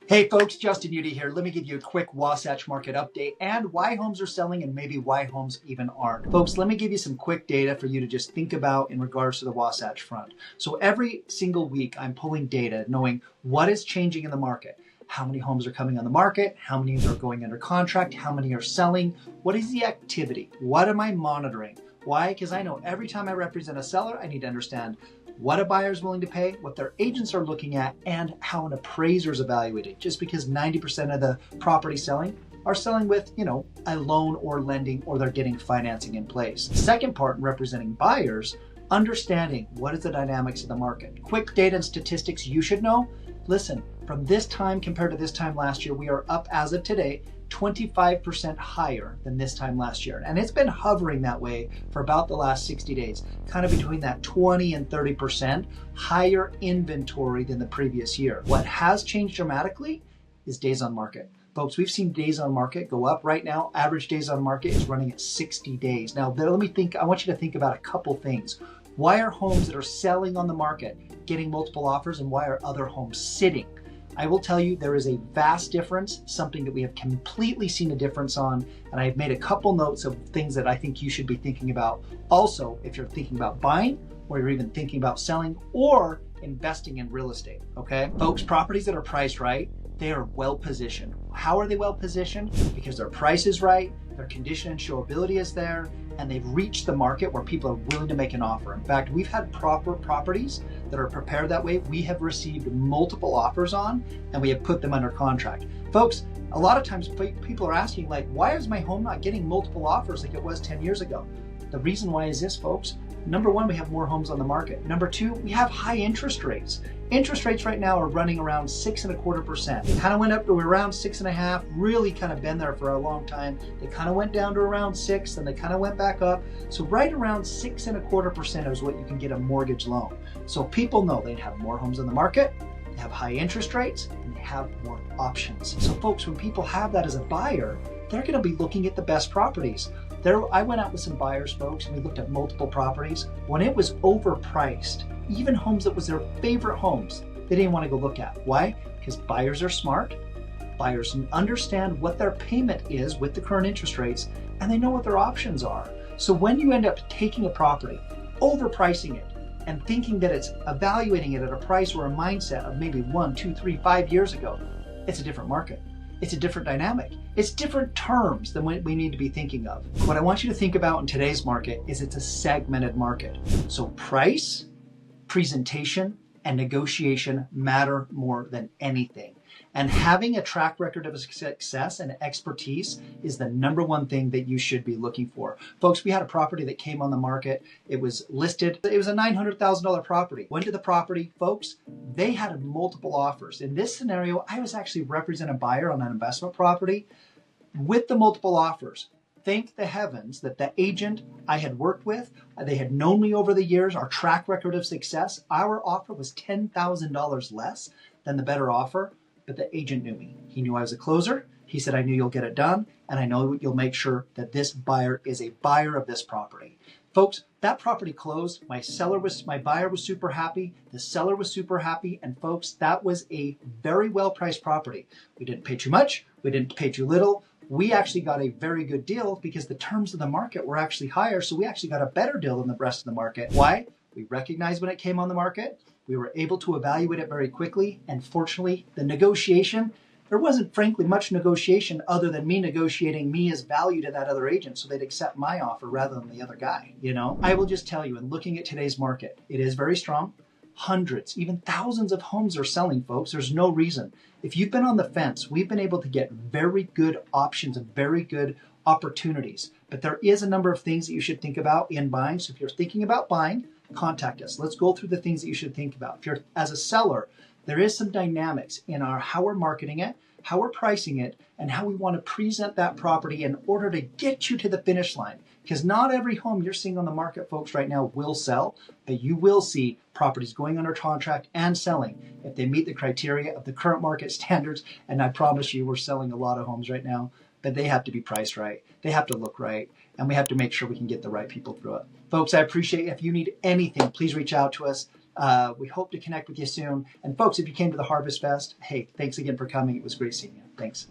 Hey folks, Justin Udy here. Let me give you a quick Wasatch market update and why homes are selling and maybe why homes even aren't. Folks, let me give you some quick data for you to just think about in regards to the Wasatch front. So every single week I'm pulling data knowing what is changing in the market. How many homes are coming on the market? How many are going under contract? How many are selling? What is the activity? What am I monitoring? Why? Because I know every time I represent a seller, I need to understand what a buyer is willing to pay, what their agents are looking at, and how an appraiser is evaluating. Just because 90% of the property selling are selling with, a loan or lending, or they're getting financing in place. Second part in representing buyers, understanding what is the dynamics of the market. Quick data and statistics you should know. Listen, from this time compared to this time last year, we are up as of today 25% higher than this time last year. And it's been hovering that way for about the last 60 days, kind of between that 20 and 30% higher inventory than the previous year. What has changed dramatically is days on market. Folks, we've seen days on market go up right now. Average days on market is running at 60 days. Now, I want you to think about a couple things. Why are homes that are selling on the market getting multiple offers, and why are other homes sitting? I will tell you there is a vast difference, something that we have completely seen a difference on, and I've made a couple notes of things that I think you should be thinking about. Also, if you're thinking about buying, or you're even thinking about selling, or investing in real estate, okay? Folks, properties that are priced right, they are well positioned. How are they well positioned? Because their price is right, their condition and showability is there, and they've reached the market where people are willing to make an offer. In fact, we've had properties that are prepared that way. We have received multiple offers on, and we have put them under contract. Folks, a lot of times people are asking, why is my home not getting multiple offers like it was 10 years ago? The reason why is this, folks. Number one, we have more homes on the market. Number two, we have high interest rates. Interest rates right now are running around 6.25%. They kind of went up to around 6.5, really kind of been there for a long time. They kind of went down to around 6, and they kind of went back up. So right around 6.25% is what you can get a mortgage loan. So people know they have more homes on the market, they have high interest rates, and they have more options. So folks, when people have that as a buyer, they're going to be looking at the best properties. I went out with some buyers, folks, and we looked at multiple properties. When it was overpriced, even homes that was their favorite homes, they didn't want to go look at. Why? Because buyers are smart. Buyers understand what their payment is with the current interest rates, and they know what their options are. So when you end up taking a property, overpricing it, and thinking that it's evaluating it at a price or a mindset of maybe 1, 2, 3, 5 years ago, it's a different market. It's a different dynamic. It's different terms than what we need to be thinking of. What I want you to think about in today's market is it's a segmented market. So price, presentation, and negotiation matter more than anything. And having a track record of success and expertise is the number one thing that you should be looking for. Folks, we had a property that came on the market. It was listed. It was a $900,000 property. Went to the property, folks, they had multiple offers. In this scenario, I was actually representing a buyer on an investment property with the multiple offers. Thank the heavens that the agent I had worked with, they had known me over the years, our track record of success, our offer was $10,000 less than the better offer. But the agent knew me. He knew I was a closer. He said, I knew you'll get it done, and I know you'll make sure that this buyer is a buyer of this property. Folks, that property closed. My buyer was super happy. The seller was super happy. And folks, that was a very well-priced property. We didn't pay too much. We didn't pay too little. We actually got a very good deal because the terms of the market were actually higher. So we actually got a better deal than the rest of the market. Why? We recognized when it came on the market. We were able to evaluate it very quickly, and fortunately, the negotiation, there wasn't frankly much negotiation other than me negotiating me as value to that other agent so they'd accept my offer rather than the other guy, I will just tell you, in looking at today's market, it is very strong. Hundreds, even thousands of homes are selling, folks. There's no reason. If you've been on the fence, we've been able to get very good options and very good opportunities. But there is a number of things that you should think about in buying. So if you're thinking about buying, contact us. Let's go through the things that you should think about. If you're as a seller, there is some dynamics in how we're marketing it, how we're pricing it, and how we want to present that property in order to get you to the finish line. Because not every home you're seeing on the market, folks, right now will sell, but you will see properties going under contract and selling if they meet the criteria of the current market standards. And I promise you, we're selling a lot of homes right now, but they have to be priced right. They have to look right. And we have to make sure we can get the right people through it. Folks, I appreciate it. If you need anything, please reach out to us. We hope to connect with you soon. And folks, if you came to the Harvest Fest, hey, thanks again for coming. It was great seeing you. Thanks.